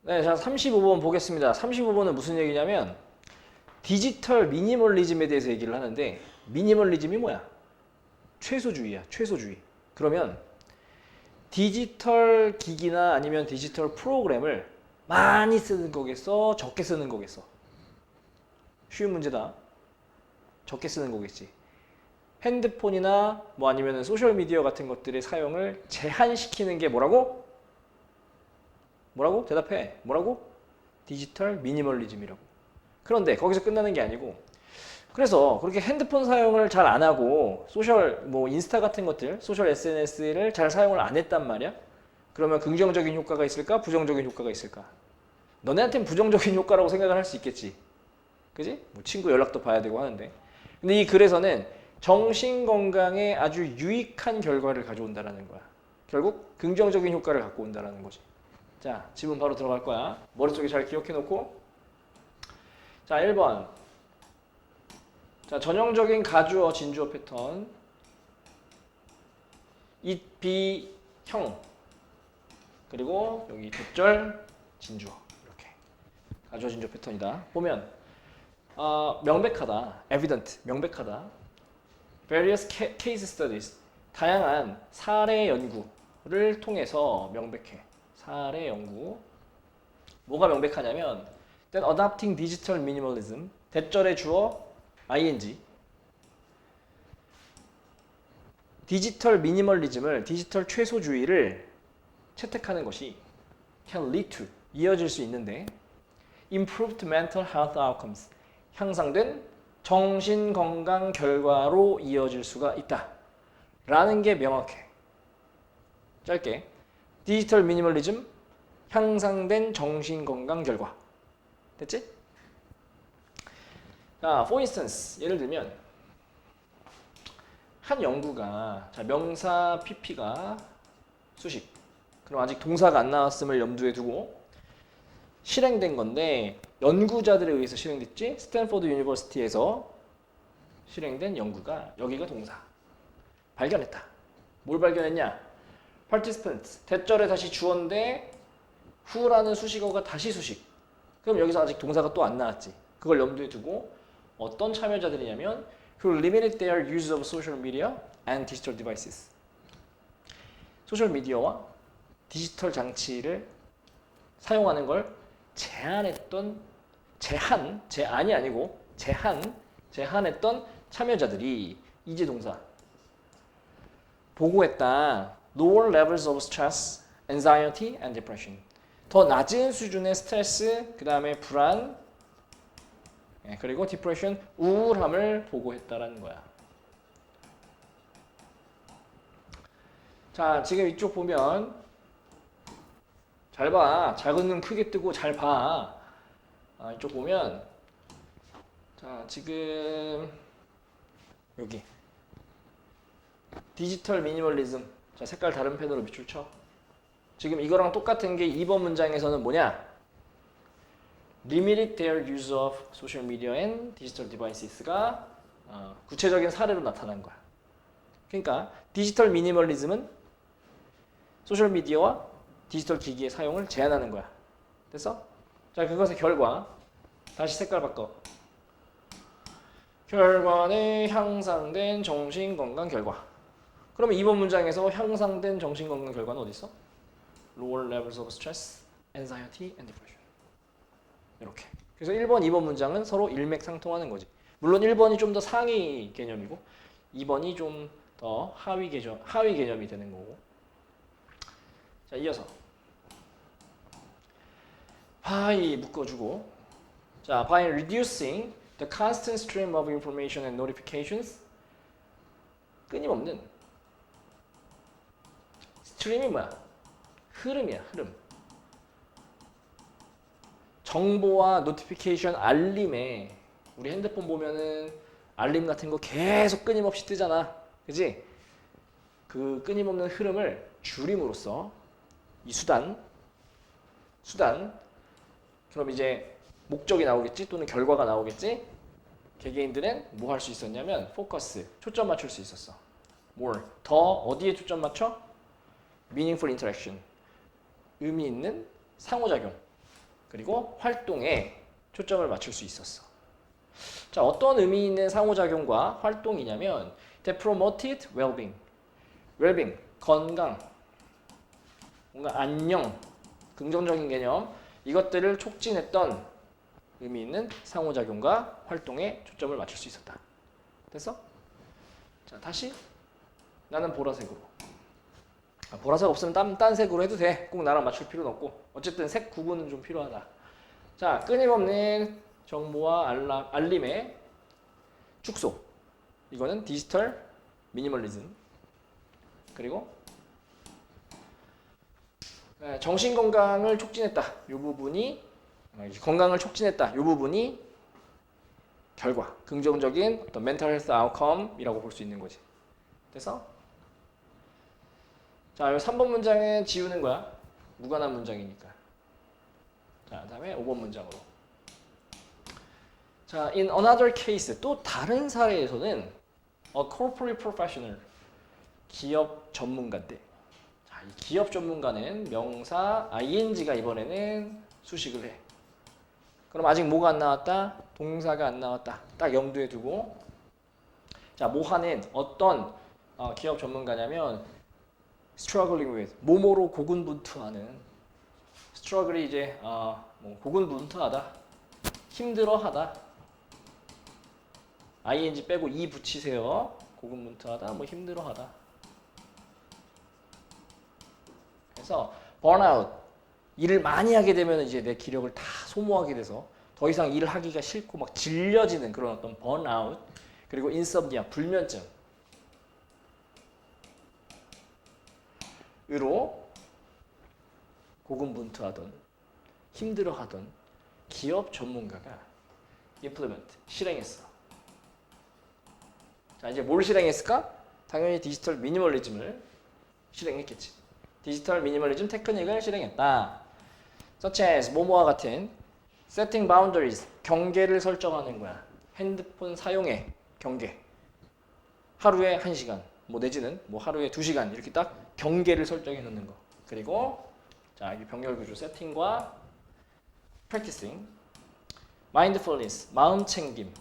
네, 자 35번 보겠습니다. 35번은 무슨 얘기냐면 디지털 미니멀리즘에 대해서 얘기를 하는데 미니멀리즘이 뭐야? 최소주의야, 최소주의. 그러면 디지털 기기나 아니면 디지털 프로그램을 많이 쓰는 거겠어? 적게 쓰는 거겠어? 쉬운 문제다. 적게 쓰는 거겠지. 핸드폰이나 뭐 아니면 소셜미디어 같은 것들의 사용을 제한시키는 게 뭐라고? 뭐라고? 대답해. 뭐라고? 디지털 미니멀리즘이라고. 그런데 거기서 끝나는 게 아니고 그래서 그렇게 핸드폰 사용을 잘 안 하고 소셜 뭐 인스타 같은 것들 소셜 SNS를 잘 사용을 안 했단 말이야. 그러면 긍정적인 효과가 있을까? 부정적인 효과가 있을까? 너네한테는 부정적인 효과라고 생각을 할 수 있겠지. 그지? 뭐 친구 연락도 봐야 되고 하는데. 근데 이 글에서는 정신 건강에 아주 유익한 결과를 가져온다라는 거야. 결국 긍정적인 효과를 갖고 온다라는 거지. 자, 지문 바로 들어갈 거야. 머릿속에 잘 기억해 놓고. 자, 1번. 자, 전형적인 가주어, 진주어 패턴. it, be, 형. 그리고 여기 접절, 진주어. 이렇게. 가주어, 진주어 패턴이다. 보면 명백하다. evident. 명백하다. various case studies. 다양한 사례 연구를 통해서 명백해. 사례 연구. 뭐가 명백하냐면 that adopting digital minimalism. 대절의 주어 ing. 디지털 미니멀리즘을 디지털 최소주의를 채택하는 것이 can lead to 이어질 수 있는데 improved mental health outcomes 향상된 정신 건강 결과로 이어질 수가 있다. 라는 게 명확해. 짧게 디지털 미니멀리즘 향상된 정신 건강 결과. 됐지? 자, for instance 예를 들면 한 연구가 자, 명사 PP가 수식. 그럼 아직 동사가 안 나왔음을 염두에 두고 실행된 건데 연구자들에 의해서 실행됐지. 스탠포드 유니버시티에서 실행된 연구가 여기가 동사. 발견했다. 뭘 발견했냐? participant 대절에 다시 주어인데 who라는 수식어가 다시 수식. 그럼 여기서 아직 동사가 또 안 나왔지. 그걸 염두에 두고 어떤 참여자들이냐면 who limited their use of social media and digital devices. 소셜 미디어와 디지털 장치를 사용하는 걸 제한했던 제한이 아니고 제한했던 참여자들이 이제 동사 보고했다. lower levels of stress, anxiety and depression. 더 낮은 수준의 스트레스, 그 다음에 불안, 그리고 디프레션, 우울함을 보고했다라는 거야. 자, 지금 이쪽 보면 잘 봐. 작은 눈 크게 뜨고 잘 봐. 이쪽 보면 자, 지금 여기 디지털 미니멀리즘. 자, 색깔 다른 펜으로 밑줄 쳐. 지금 이거랑 똑같은 게 2번 문장에서는 뭐냐? Limited their use of social media and digital devices가 구체적인 사례로 나타난 거야. 그러니까 디지털 미니멀리즘은 소셜미디어와 디지털 기기의 사용을 제한하는 거야. 됐어? 자, 그것의 결과. 다시 색깔 바꿔. 결과는 향상된 정신건강 결과. 그러면 이번 문장에서 향상된 정신건강 결과는 어디 있어? Lower levels of stress, anxiety, and depression. 이렇게. 그래서 1번, 2번 문장은 서로 일맥상통하는 거지. 물론 1번이 좀 더 상위 개념이고 2번이 좀 더 하위 개념이 되는 거고. 자, 이어서 by 묶어주고 자, by reducing the constant stream of information and notifications 끊임없는 스트림이 뭐야? 흐름이야, 흐름. 정보와 노티피케이션 알림에 우리 핸드폰 보면은 알림 같은 거 계속 끊임없이 뜨잖아. 그지? 그 끊임없는 흐름을 줄임으로써 이 수단 그럼 이제 목적이 나오겠지 또는 결과가 나오겠지. 개개인들은 뭐 할 수 있었냐면 포커스 초점 맞출 수 있었어. more 더 어디에 초점 맞춰? meaningful interaction 의미 있는 상호작용 그리고 활동에 초점을 맞출 수 있었어. 자, 어떤 의미 있는 상호작용과 활동이냐면 they promoted well-being. well-being, 건강, 뭔가 안녕, 긍정적인 개념 이것들을 촉진했던 의미 있는 상호작용과 활동에 초점을 맞출 수 있었다. 됐어? 자, 다시 나는 보라색으로. 보라색 없으면 딴 색으로 해도 돼. 꼭 나랑 맞출 필요는 없고. 어쨌든 색 구분은 좀 필요하다. 자, 끊임없는 정보와 알림의 축소. 이거는 디지털 미니멀리즘. 그리고 정신 건강을 촉진했다. 이 부분이 건강을 촉진했다. 이 부분이 결과, 긍정적인 어떤 멘탈 헬스 아웃컴이라고 볼 수 있는 거지. 그래서 자, 이 3번 문장은 지우는 거야. 무관한 문장이니까. 자, 다음에 5번 문장으로. 자, in another case, 또 다른 사례에서는 a corporate professional, 기업 전문가인데. 자, 이 기업 전문가는 명사 ing가 이번에는 수식을 해. 그럼 아직 뭐가 안 나왔다? 동사가 안 나왔다. 딱 염두에 두고. 자, 뭐 하는 어떤 기업 전문가냐면 struggling with, 뭐뭐로 고군분투하는. struggle이 이제 뭐 고군분투하다, 힘들어하다. ing 빼고 이 붙이세요. 고군분투하다, 뭐 힘들어하다. 그래서 burnout, 일을 많이 하게 되면 이제 내 기력을 다 소모하게 돼서 더 이상 일을 하기가 싫고 막 질려지는 그런 어떤 burnout. 그리고 insomnia, 불면증. 으로 고군분투하던 힘들어하던 기업 전문가가 implement, 실행했어. 자, 이제 뭘 실행했을까? 당연히 디지털 미니멀리즘을 실행했겠지. 디지털 미니멀리즘 테크닉을 실행했다. such as 뭐뭐와 같은 setting boundaries, 경계를 설정하는 거야. 핸드폰 사용의 경계. 하루에 1시간, 뭐 내지는 뭐 하루에 2시간 이렇게 딱 경계를 설정해 놓는 거. 그리고 자, 이 병렬 구조 세팅과 practicing, mindfulness, 마음 챙김.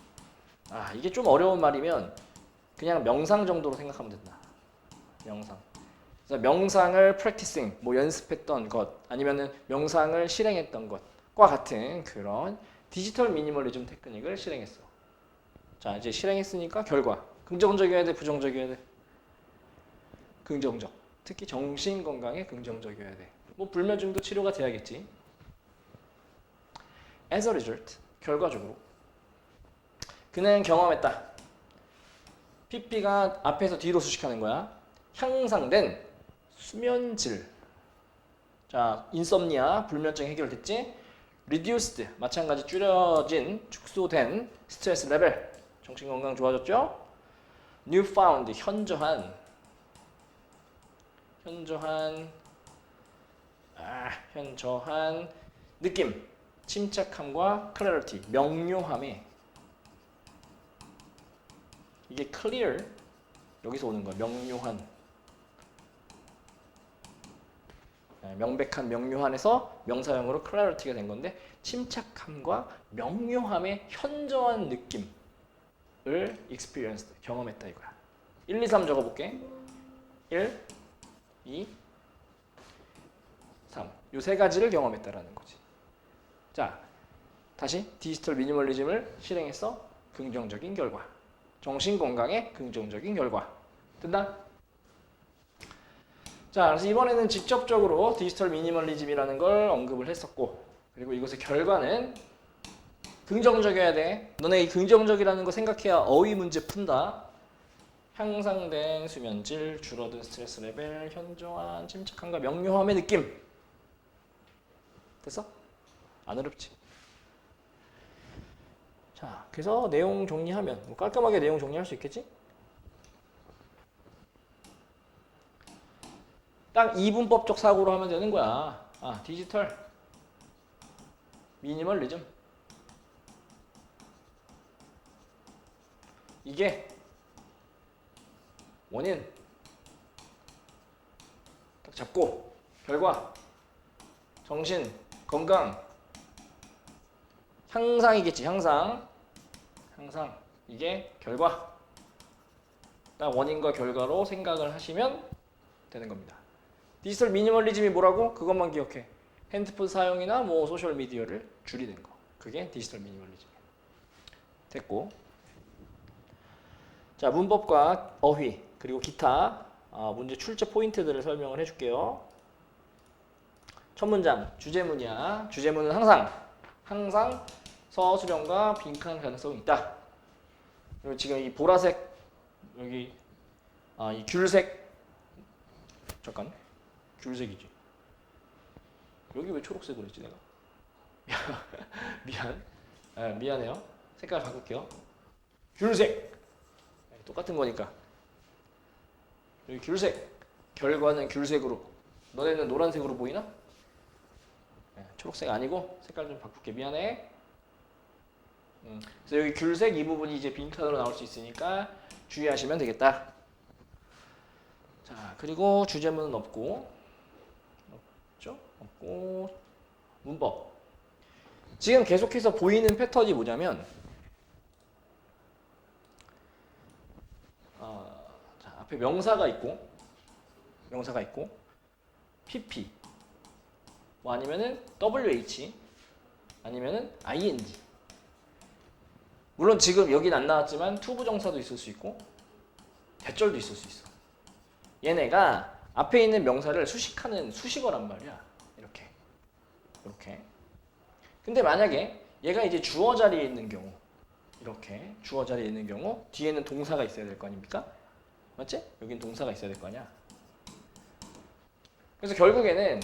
이게 좀 어려운 말이면 그냥 명상 정도로 생각하면 된다. 명상. 그래서 명상을 practicing, 뭐 연습했던 것, 아니면은 명상을 실행했던 것과 같은 그런 디지털 미니멀리즘 테크닉을 실행했어. 자, 이제 실행했으니까 결과. 긍정적이어야 돼, 부정적이어야 돼? 긍정적. 특히 정신 건강에 긍정적이어야 돼. 뭐 불면증도 치료가 돼야겠지. As a result, 결과적으로 그는 경험했다. PP가 앞에서 뒤로 수식하는 거야. 향상된 수면질. 자, 인썸니아, 불면증 해결됐지? reduced, 마찬가지 줄여진, 축소된 스트레스 레벨. 정신 건강 좋아졌죠? newfound, 현저한 느낌, 침착함과 clarity, 명료함에. 이게 clear, 여기서 오는 거야. 명료한, 명백한, 명료한에서 명사형으로 clarity가 된 건데, 침착함과 명료함의 현저한 느낌을 experienced, 경험했다 이거야. 1, 2, 3 적어볼게. 1, 2, 3. 요 세 가지를 경험했다라는 거지. 자, 다시 디지털 미니멀리즘을 실행해서 긍정적인 결과. 정신 건강에 긍정적인 결과. 된다? 자, 그래서 이번에는 직접적으로 디지털 미니멀리즘이라는 걸 언급을 했었고, 그리고 이것의 결과는 긍정적이어야 돼. 너네 이 긍정적이라는 거 생각해야 어휘 문제 푼다. 향상된 수면질, 줄어든 스트레스 레벨, 현저한 침착함과 명료함의 느낌. 됐어? 안 어렵지? 자, 그래서 내용 정리하면 뭐 깔끔하게 내용 정리할 수 있겠지? 딱 이분법적 사고로 하면 되는 거야. 디지털 미니멀리즘. 이게 원인 딱 잡고 결과 정신 건강 항상이겠지. 항상 이게 결과. 딱 원인과 결과로 생각을 하시면 되는 겁니다. 디지털 미니멀리즘이 뭐라고? 그것만 기억해. 핸드폰 사용이나 뭐 소셜 미디어를 줄이는 거. 그게 디지털 미니멀리즘이야. 됐고. 자, 문법과 어휘 그리고 기타 문제 출제 포인트들을 설명을 해줄게요. 첫 문장 주제문이야. 주제문은 항상 서술형과 빈칸 가능성이 있다. 그리고 지금 이 보라색 여기 이 귤색 잠깐 귤색이지. 여기 왜 초록색으로 했지 내가? 미안해요. 색깔 바꿀게요. 귤색 똑같은 거니까 여기 귤색 결과는 귤색으로 너네는 노란색으로 보이나? 초록색 아니고 색깔 좀 바꿀게. 미안해. 그래서 여기 귤색 이 부분이 이제 빈칸으로 나올 수 있으니까 주의하시면 되겠다. 자, 그리고 주제문은 없고 문법. 지금 계속해서 보이는 패턴이 뭐냐면 자, 앞에 명사가 있고 pp 뭐 아니면은 wh 아니면은 ing. 물론 지금 여긴 안 나왔지만 투부정사도 있을 수 있고 대절도 있을 수 있어. 얘네가 앞에 있는 명사를 수식하는 수식어란 말이야. 이렇게. 근데 만약에 얘가 이제 주어 자리에 있는 경우 이렇게 주어 자리에 있는 경우 뒤에는 동사가 있어야 될 거 아닙니까? 맞지? 여긴 동사가 있어야 될 거 아니야. 그래서 결국에는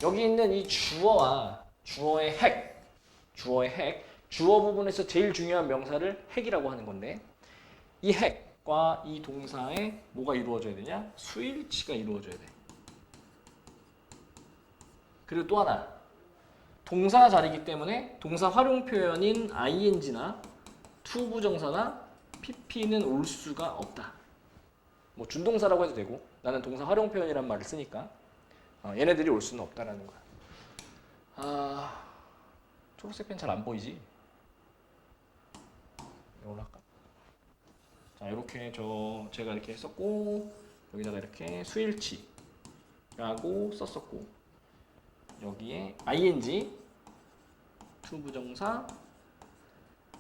여기 있는 이 주어의 핵 주어 부분에서 제일 중요한 명사를 핵이라고 하는 건데 이 핵과 이 동사에 뭐가 이루어져야 되냐? 수일치가 이루어져야 돼. 그리고 또 하나 동사 자리이기 때문에 동사 활용 표현인 ing나 투부정사나 pp는 올 수가 없다. 뭐 준동사라고 해도 되고 나는 동사 활용 표현이란 말을 쓰니까 얘네들이 올 수는 없다라는 거야. 초록색 펜 잘 안 보이지? 이걸로 할까? 자, 이렇게 제가 이렇게 했었고 여기다가 이렇게 수일치라고 썼었고 여기에 ing 투부정사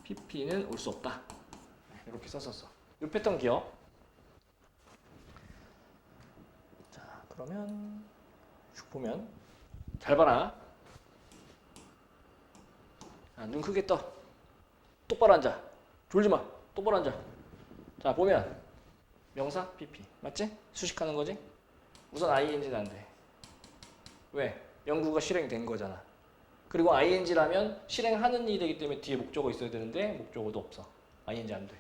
pp는 올 수 없다. 이렇게 썼었어. 이 패턴 기억. 자, 그러면 쭉 보면 잘 봐라. 눈 크게 떠. 똑바로 앉아. 졸지 마. 똑바로 앉아. 자, 보면 명사 pp 맞지? 수식하는 거지? 우선 ing는 안 돼. 왜? 영구가 실행된 거잖아. 그리고 ing라면 실행하는 일이기 때문에 뒤에 목적어 있어야 되는데 목적어도 없어. ing 안 돼.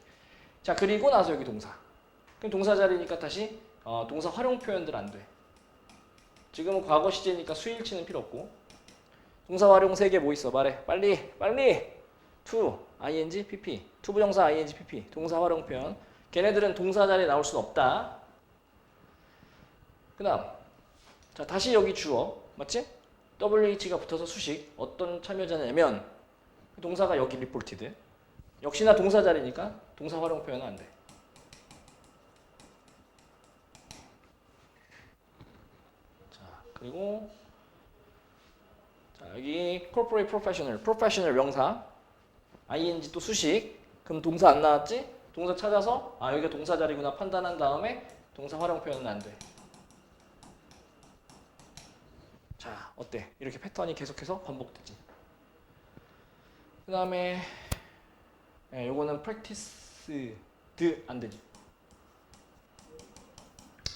자, 그리고 나서 여기 동사. 그럼 동사 자리니까 다시 동사 활용 표현들 안 돼. 지금은 과거 시제니까 수일치는 필요 없고 동사 활용 3개 뭐 있어? 말해. 빨리. to, ing, pp. 투부정사 ing, pp. 동사 활용 표현. 걔네들은 동사 자리에 나올 수는 없다. 그 다음 자, 다시 여기 주어. 맞지? WH가 붙어서 수식. 어떤 참여자냐면 동사가 여기 리포티드. 역시나 동사 자리니까 동사 활용 표현은 안 돼. 자, 그리고 자, 여기 corporate professional 명사. ing 또 수식. 그럼 동사 안 나왔지? 동사 찾아서 여기가 동사 자리구나 판단한 다음에 동사 활용 표현은 안 돼. 자, 어때? 이렇게 패턴이 계속해서 반복되지. 그 다음에 요거는 practice 안 되지.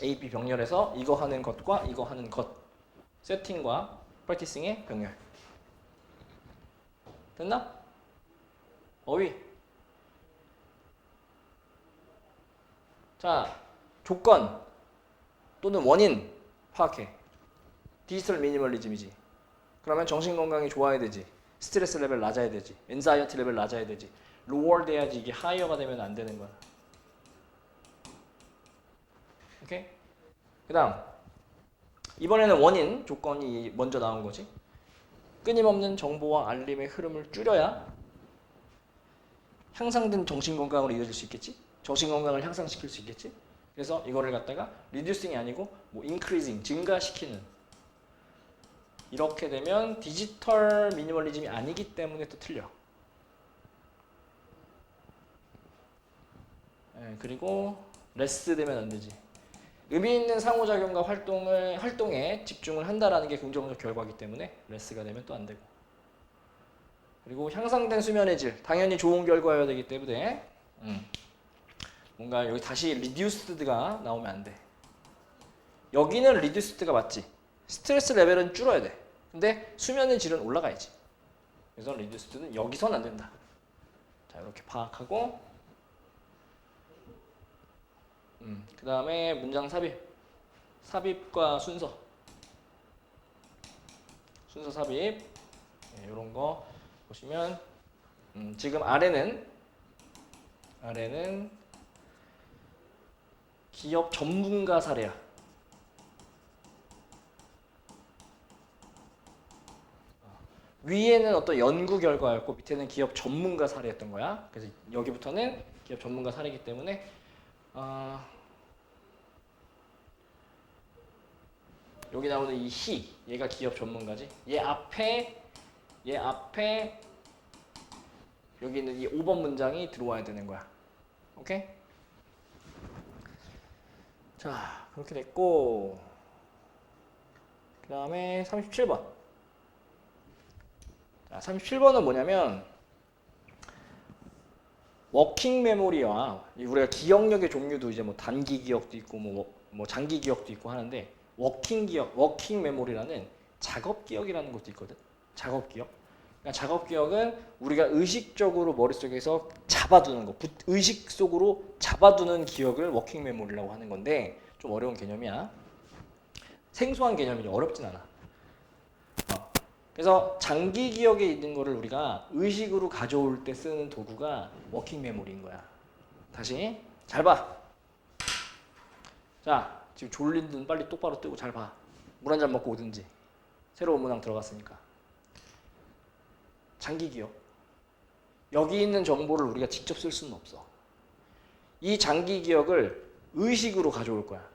A, B 병렬해서 이거 하는 것과 이거 하는 것 세팅과 practicing의 병렬. 됐나? 어휘. 자, 조건 또는 원인 파악해. 디지털 미니멀리즘이지. 그러면 정신건강이 좋아야 되지. 스트레스 레벨 낮아야 되지. 엔자이어티 레벨 낮아야 되지. 로어 돼야지 이게 하이어가 되면 안 되는 거야. 오케이? 그 다음 이번에는 원인 조건이 먼저 나온 거지. 끊임없는 정보와 알림의 흐름을 줄여야 향상된 정신 건강으로 이어질 수 있겠지? 정신 건강을 향상시킬 수 있겠지? 그래서 이거를 갖다가 reducing이 아니고 뭐 increasing, 증가시키는 이렇게 되면 디지털 미니멀리즘이 아니기 때문에 또 틀려. 그리고 레스 되면 안 되지. 의미 있는 상호작용과 활동에 집중을 한다라는 게 긍정적 결과이기 때문에 레스가 되면 또 안 되고. 그리고 향상된 수면의 질, 당연히 좋은 결과여야 되기 때문에 뭔가 여기 다시 reduced가 나오면 안 돼. 여기는 reduced가 맞지. 스트레스 레벨은 줄어야 돼. 근데 수면의 질은 올라가야지. 그래서 reduced는 여기선 안 된다. 자, 이렇게 파악하고 그 다음에 문장 삽입. 삽입과 순서. 순서 삽입. 이런 거 보시면 지금 아래는 기업 전문가 사례야. 위에는 어떤 연구 결과였고 밑에는 기업 전문가 사례였던 거야. 그래서 여기부터는 기업 전문가 사례이기 때문에 여기 나오는 이 he, 얘가 기업 전문가지. 얘 앞에 여기 있는 이 5번 문장이 들어와야 되는 거야. 오케이? 자, 그렇게 됐고 그 다음에 37번. 자, 37번은 뭐냐면 워킹 메모리와 우리가 기억력의 종류도 이제 뭐 단기 기억도 있고 뭐 장기 기억도 있고 하는데 워킹 메모리라는 작업 기억이라는 것도 있거든. 작업 기억. 그러니까 작업 기억은 우리가 의식적으로 머릿속에서 잡아두는 거, 의식 속으로 잡아두는 기억을 워킹 메모리라고 하는 건데 좀 어려운 개념이야. 생소한 개념이죠. 어렵진 않아. 그래서 장기 기억에 있는 거를 우리가 의식으로 가져올 때 쓰는 도구가 워킹 메모리인 거야. 다시 잘 봐. 자, 지금 졸린 눈 빨리 똑바로 뜨고 잘 봐. 물 한 잔 먹고 오든지. 새로운 문항 들어갔으니까. 장기 기억. 여기 있는 정보를 우리가 직접 쓸 수는 없어. 이 장기 기억을 의식으로 가져올 거야.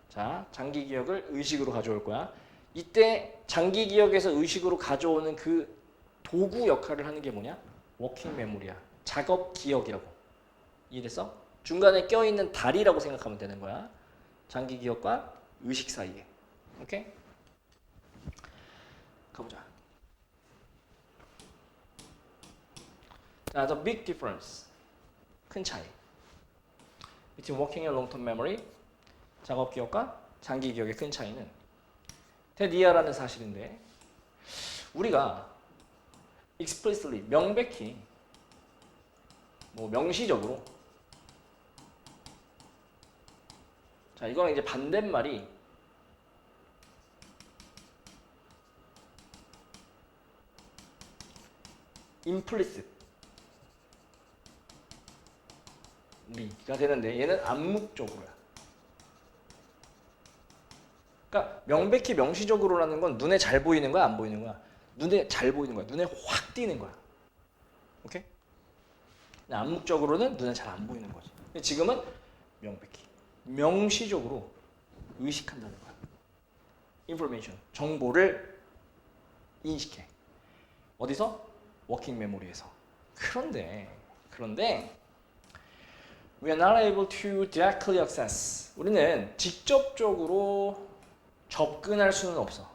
자, 장기 기억을 의식으로 가져올 거야. 이때 장기 기억에서 의식으로 가져오는 그 도구 역할을 하는 게 뭐냐? 워킹 메모리야. 작업 기억이라고. 이해됐어? 중간에 껴있는 다리라고 생각하면 되는 거야. 장기 기억과 의식 사이에. 오케이? 가보자. 자, the big difference. 큰 차이. between working and long-term memory. 작업 기억과 장기 기억의 큰 차이는 대니아라는 사실인데 우리가 explicitly 명백히 뭐 명시적으로 자 이거는 이제 반대말이 implicit가 되는데 얘는 암묵적으로야. 그러니까 명백히 명시적으로라는 건 눈에 잘 보이는 거야, 안 보이는 거야? 눈에 잘 보이는 거야. 눈에 확 띄는 거야. 오케이? 암묵적으로는 눈에 잘 안 보이는 거지. 근데 지금은 명백히 명시적으로 의식한다는 거야. information, 정보를 인식해. 어디서? 워킹 메모리에서. 그런데 we are not able to directly access. 우리는 직접적으로 접근할 수는 없어.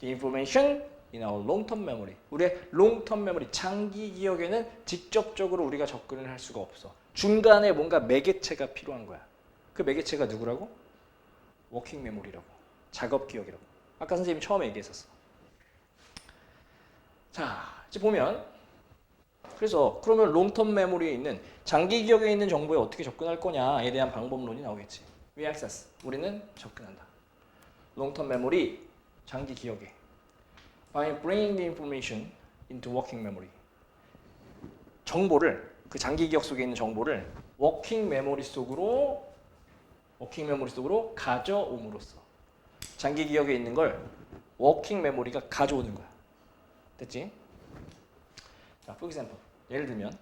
The information in our long-term memory. 우리의 long-term memory, 장기 기억에는 직접적으로 우리가 접근을 할 수가 없어. 중간에 뭔가 매개체가 필요한 거야. 그 매개체가 누구라고? 워킹 메모리라고. 작업 기억이라고. 아까 선생님이 처음에 얘기했었어. 자, 이제 보면 그래서 그러면 롱텀 메모리에 있는 장기 기억에 있는 정보에 어떻게 접근할 거냐에 대한 방법론이 나오겠지. We access. 우리는 접근한다. 롱텀 메모리, 장기 기억에. By bringing the information into working memory. 정보를, 그 장기 기억 속에 있는 정보를 워킹 메모리 속으로 가져옴으로써 장기 기억에 있는 걸 워킹 메모리가 가져오는 거야. 됐지? 자, for example. 예를 들면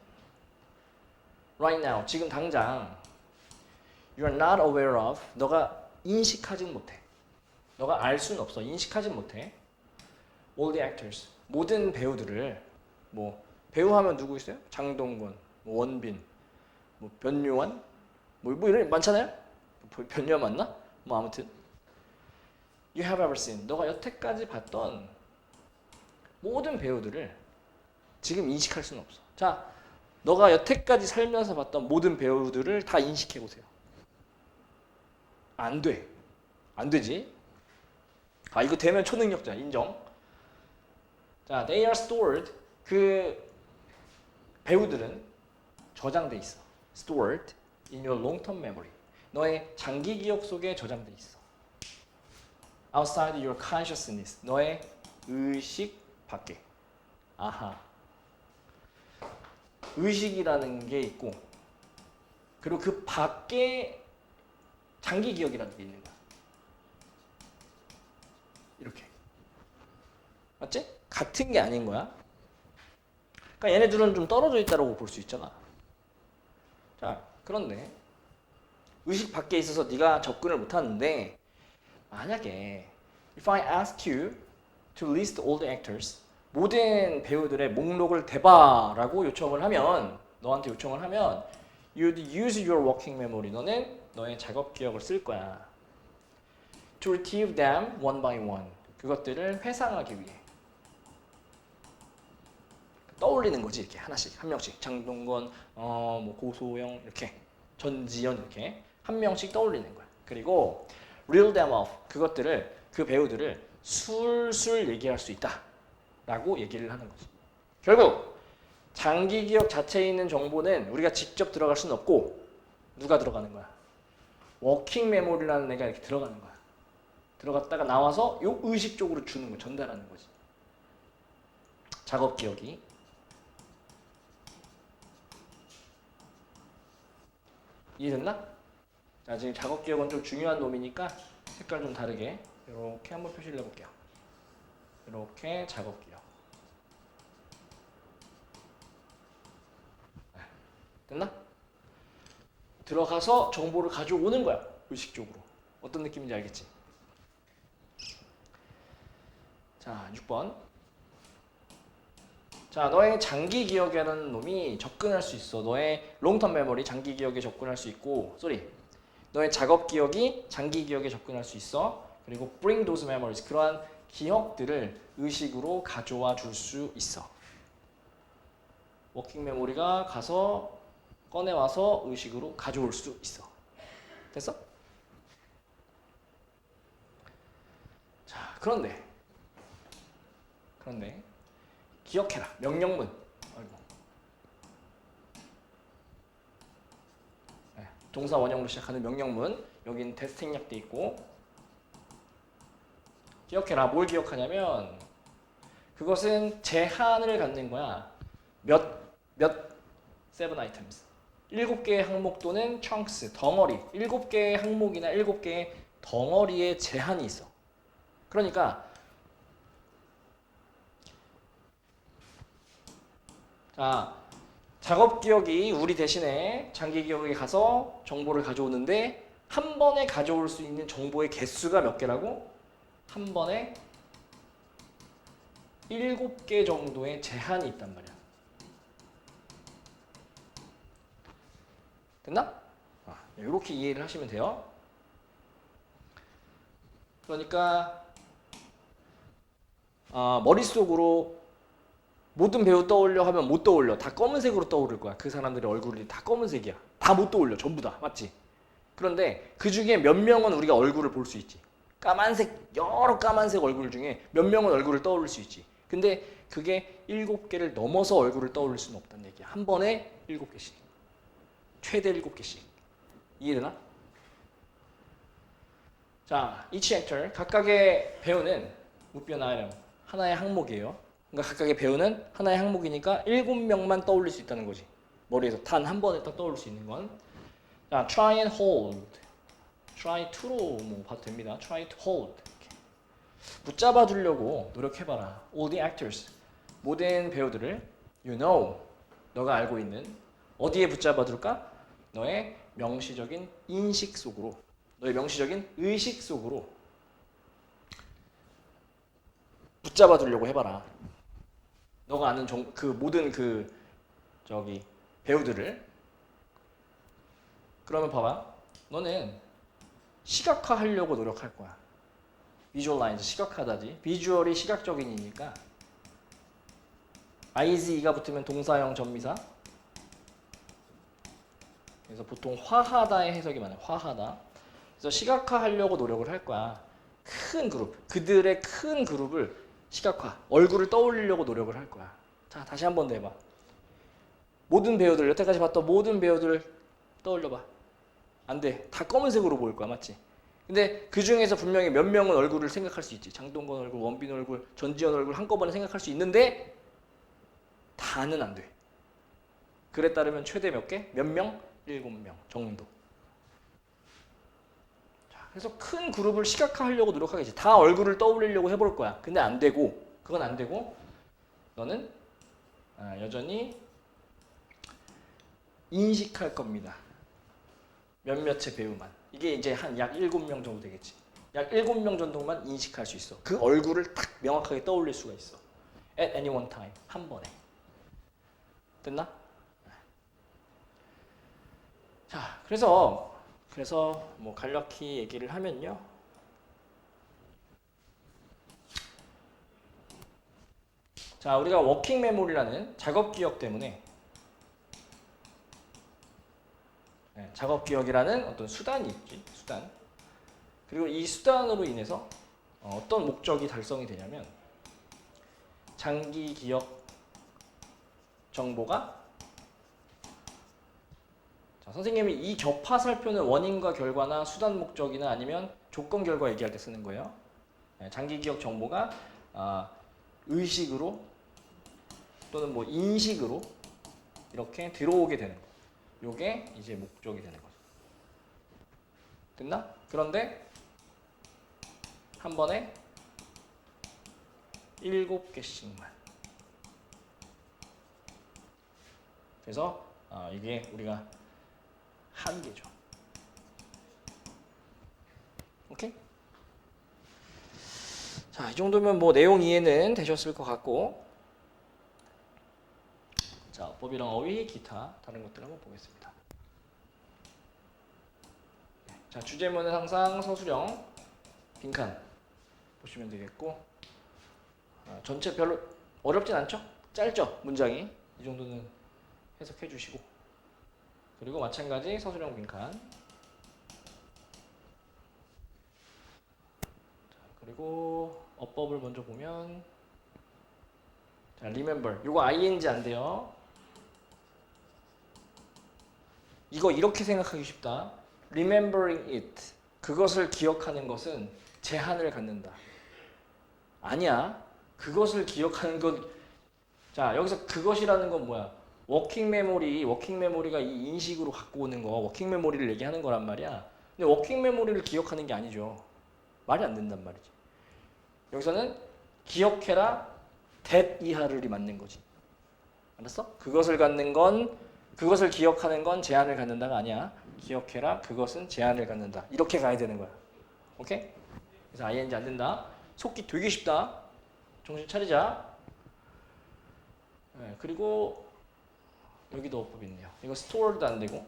right now, 지금 당장 you are not aware of, 너가 인식하진 못해. 너가 알 수는 없어. 인식하진 못해. all the actors, 모든 배우들을, 뭐 배우 하면 누구 있어요? 장동건, 뭐 원빈, 뭐 변요한, 뭐 이런 많잖아요. 변요한 맞나? 뭐 아무튼 you have ever seen, 너가 여태까지 봤던 모든 배우들을 지금 인식할 수는 없어. 자, 너가 여태까지 살면서 봤던 모든 배우들을 다 인식해 보세요. 안 돼. 안 되지. 아, 이거 되면 초능력자 인정. 자, they are stored, 그 배우들은 저장돼 있어. stored in your long-term memory. 너의 장기 기억 속에 저장돼 있어. outside your consciousness, 너의 의식 밖에. 아하. 의식이라는 게 있고, 그리고 그 밖에 장기 기억이라는 게 있는 거야. 이렇게. 맞지? 같은 게 아닌 거야. 그러니까 얘네들은 좀 떨어져 있다고 볼 수 있잖아. 자, 그런데 의식 밖에 있어서 네가 접근을 못 하는데, 만약에 if I ask you to list all the actors, 모든 배우들의 목록을 대봐라고 요청을 하면, 너한테 요청을 하면 you'd use your working memory, 너는 너의 작업 기억을 쓸 거야. to retrieve them one by one, 그것들을 회상하기 위해. 떠올리는 거지. 이렇게 하나씩, 한 명씩. 장동건, 뭐 고소영, 이렇게 전지현, 이렇게 한 명씩 떠올리는 거야. 그리고 reel them off, 그것들을, 그 배우들을 술술 얘기할 수 있다 라고 얘기를 하는 거지. 결국 장기 기억 자체에 있는 정보는 우리가 직접 들어갈 수는 없고, 누가 들어가는 거야? 워킹 메모리라는 애가 이렇게 들어가는 거야. 들어갔다가 나와서 요 의식 쪽으로 주는 거, 전달하는 거지. 작업 기억이. 이해됐나? 자, 지금 작업 기억은 좀 중요한 놈이니까 색깔 좀 다르게 이렇게 한번 표시를 해볼게요. 이렇게 작업 기억. 됐나? 들어가서 정보를 가져오는 거야. 의식적으로. 어떤 느낌인지 알겠지? 자, 6번. 자, 너의 장기 기억이라는 놈이 접근할 수 있어. 너의 롱텀 메모리, 장기 기억에 접근할 수 있고, 너의 작업 기억이 장기 기억에 접근할 수 있어. 그리고 bring those memories, 그러한 기억들을 의식으로 가져와 줄 수 있어. 워킹 메모리가 가서 꺼내와서 의식으로 가져올 수 있어. 됐어? 자, 그런데 기억해라. 명령문. 아이고. 네, 동사 원형으로 시작하는 명령문. 여기는 대스팅약 돼 있고. 기억해라. 뭘 기억하냐면 그것은 제한을 갖는 거야. 몇 7 items. 7개의 항목 또는 chunks, 덩어리. 7개의 항목이나 7개의 덩어리에 제한이 있어. 그러니까 자, 작업 기억이 우리 대신에 장기 기억에 가서 정보를 가져오는데, 한 번에 가져올 수 있는 정보의 개수가 몇 개라고? 한 번에 7개 정도의 제한이 있단 말이야. 됐나? 이렇게 이해를 하시면 돼요. 그러니까 머릿속으로 모든 배우 떠올려 하면 못 떠올려. 다 검은색으로 떠오를 거야. 그 사람들의 얼굴이 다 검은색이야. 다 못 떠올려. 전부 다. 맞지? 그런데 그 중에 몇 명은 우리가 얼굴을 볼 수 있지. 까만색, 여러 까만색 얼굴 중에 몇 명은 얼굴을 떠올릴 수 있지. 근데 그게 7개를 넘어서 얼굴을 떠올릴 수는 없다는 얘기야. 한 번에 7개씩. 최대 7개씩. 이해되나? 자, each actor, 각각의 배우는 would be an item, 하나의 항목이에요. 그러니까 각각의 배우는 하나의 항목이니까 7명만 떠올릴 수 있다는 거지. 머리에서 단 한 번에 딱 떠올릴 수 있는 건. 자, try and hold. try to로 뭐 봐도 됩니다. try to hold. 이렇게. 붙잡아 두려고 노력해봐라. all the actors. 모든 배우들을 you know, 너가 알고 있는 어디에 붙잡아 둘까? 너의 명시적인 인식 속으로, 너의 명시적인 의식 속으로 붙잡아 두려고 해봐라. 너가 아는 그 모든 그 저기 배우들을. 그러면 봐봐. 너는 시각화하려고 노력할 거야. 비주얼라이즈, 시각화다지. 비주얼이 시각적인이니까 IZ가 붙으면 동사형 전미사. 그래서 보통 화하다의 해석이 많아요. 화하다. 그래서 시각화하려고 노력을 할 거야. 큰 그룹, 그들의 큰 그룹을 시각화, 얼굴을 떠올리려고 노력을 할 거야. 자, 다시 한 번 더 해봐. 모든 배우들, 여태까지 봤던 모든 배우들을 떠올려봐. 안 돼. 다 검은색으로 보일 거야, 맞지? 근데 그 중에서 분명히 몇 명은 얼굴을 생각할 수 있지. 장동건 얼굴, 원빈 얼굴, 전지현 얼굴 한꺼번에 생각할 수 있는데 다는 안 돼. 글에 따르면 최대 몇 개? 몇 명? 7명 정도. 자, 그래서 큰 그룹을 시각화하려고 노력하겠지. 다 얼굴을 떠올리려고 해볼 거야. 근데 안 되고, 그건 안 되고, 너는 여전히 인식할 겁니다. 몇몇의 배우만. 이게 이제 한 약 7명 정도 되겠지. 약 7명 정도만 인식할 수 있어. 그 얼굴을 딱 명확하게 떠올릴 수가 있어. At any one time. 한 번에. 됐나? 자, 그래서 뭐 간략히 얘기를 하면요. 자, 우리가 워킹 메모리라는 작업 기억 때문에 작업 기억이라는 어떤 수단이 있지, 수단. 그리고 이 수단으로 인해서 어떤 목적이 달성이 되냐면 장기 기억 정보가 자, 선생님이 이 격파 살표는 원인과 결과나 수단 목적이나 아니면 조건 결과 얘기할 때 쓰는 거예요. 장기 기억 정보가 의식으로 또는 뭐 인식으로 이렇게 들어오게 되는 거. 요게 이제 목적이 되는 거죠. 됐나? 그런데 한 번에 7개씩만. 그래서 이게 우리가 한계죠. 오케이? 자, 이 정도면 뭐 내용 이해는 되셨을 것 같고, 자, 어법이랑 어휘, 기타 다른 것들 한번 보겠습니다. 자, 주제문은 항상 서술형, 빈칸 보시면 되겠고, 전체 별로 어렵진 않죠? 짧죠? 문장이 이 정도는 해석해 주시고, 그리고 마찬가지 서술형 빈칸. 자, 그리고 어법을 먼저 보면, 자, remember. 이거 ing 안 돼요. 이거 이렇게 생각하기 쉽다. remembering it. 그것을 기억하는 것은 제한을 갖는다. 아니야. 그것을 기억하는 건, 자, 여기서 그것이라는 건 뭐야? 워킹 메모리가 이 인식으로 갖고 오는 거, 워킹 메모리를 얘기하는 거란 말이야. 근데 워킹 메모리를 기억하는 게 아니죠. 말이 안 된단 말이지. 여기서는 기억해라, that 이하를이 맞는 거지. 알았어? 그것을 기억하는 건 제한을 갖는다가 아니야. 기억해라, 그것은 제한을 갖는다. 이렇게 가야 되는 거야. 오케이? 그래서 ing 안 된다. 속기 되게 쉽다. 정신 차리자. 네, 그리고 여기도 어법이 있네요. 이거 stored 안 되고.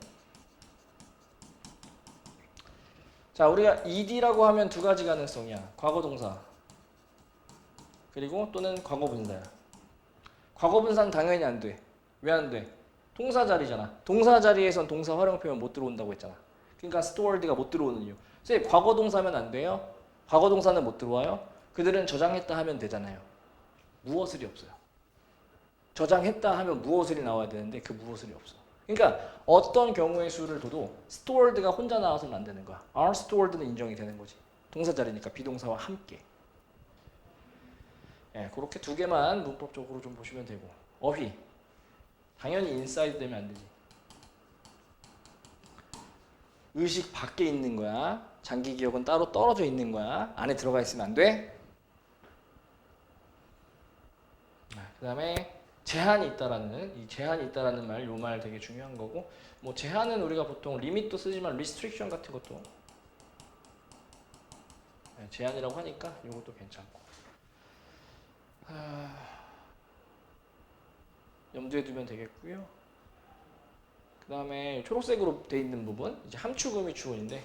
자, 우리가 ed라고 하면 두 가지 가능성이야. 과거동사. 그리고 또는 과거분사야. 과거분사는 당연히 안 돼. 왜 안 돼? 동사 자리잖아. 동사 자리에선 동사 활용 표현 못 들어온다고 했잖아. 그러니까 stored가 못 들어오는 이유. 선생님, 과거동사면 안 돼요? 과거동사는 못 들어와요? 그들은 저장했다 하면 되잖아요. 무엇을이 없어요. 저장했다 하면 무엇을이 나와야 되는데 그 무엇을이 없어. 그러니까 어떤 경우의 수를 둬도 stored가 혼자 나와서는 안 되는 거야. are stored는 인정이 되는 거지. 동사 자리니까 비동사와 함께. 예, 그렇게 두 개만 문법적으로 좀 보시면 되고. 어휘. 당연히 inside 되면 안 되지. 의식 밖에 있는 거야. 장기 기억은 따로 떨어져 있는 거야. 안에 들어가 있으면 안 돼. 그 다음에 제한이 있다라는 이 제한이 있다라는 말, 요 말 되게 중요한 거고, 뭐 제한은 우리가 보통 리밋도 쓰지만 restriction 같은 것도 제한이라고 하니까 요것도 괜찮고. 염두에 두면 되겠고요. 그 다음에 초록색으로 돼 있는 부분, 이제 함축 의미추론인데,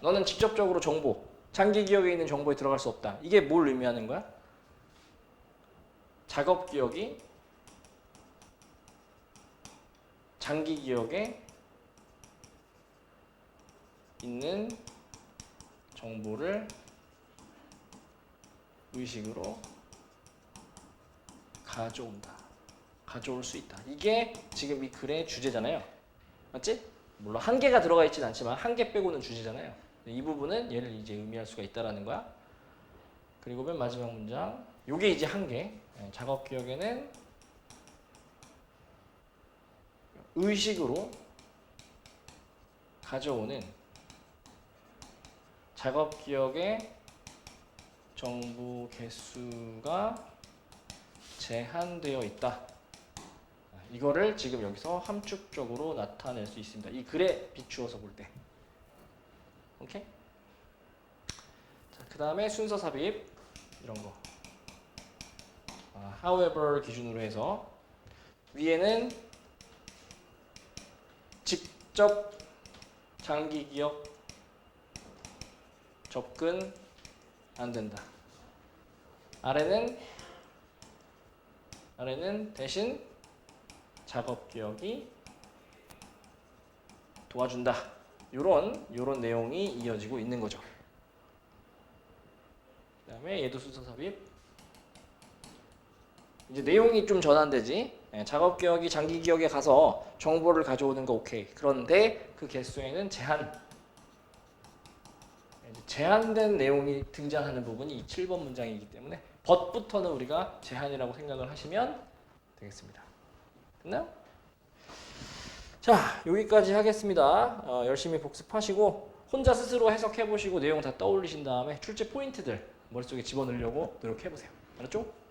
너는 직접적으로 정보, 장기 기억에 있는 정보에 들어갈 수 없다. 이게 뭘 의미하는 거야? 작업 기억이 장기 기억에 있는 정보를 의식으로 가져올 수 있다. 이게 지금 이 글의 주제잖아요. 맞지? 물론 한 개가 들어가 있진 않지만 한 개 빼고는 주제잖아요. 이 부분은 얘를 이제 의미할 수가 있다라는 거야. 그리고 맨 마지막 문장, 요게 이제 한 개. 작업 기억에는 의식으로 가져오는 작업 기억의 정보 개수가 제한되어 있다. 이거를 지금 여기서 함축적으로 나타낼 수 있습니다. 이 글에 비추어서 볼 때. 오케이? 자, 그 다음에 순서 삽입 이런 거. however 기준으로 해서 위에는 직접 장기 기억 접근 안 된다. 아래는 대신 작업 기억이 도와준다. 요런 내용이 이어지고 있는 거죠. 그다음에 얘도 순서 삽입. 이제 내용이 좀 전환되지. 작업 기억이 장기 기억에 가서 정보를 가져오는 거 오케이. 그런데 그 개수에는 제한된 내용이 등장하는 부분이 이 7번 문장이기 때문에 but부터는 우리가 제한이라고 생각을 하시면 되겠습니다. 됐나요? 자, 여기까지 하겠습니다. 열심히 복습하시고 혼자 스스로 해석해보시고 내용 다 떠올리신 다음에 출제 포인트들 머릿속에 집어넣으려고 노력해보세요. 알았죠?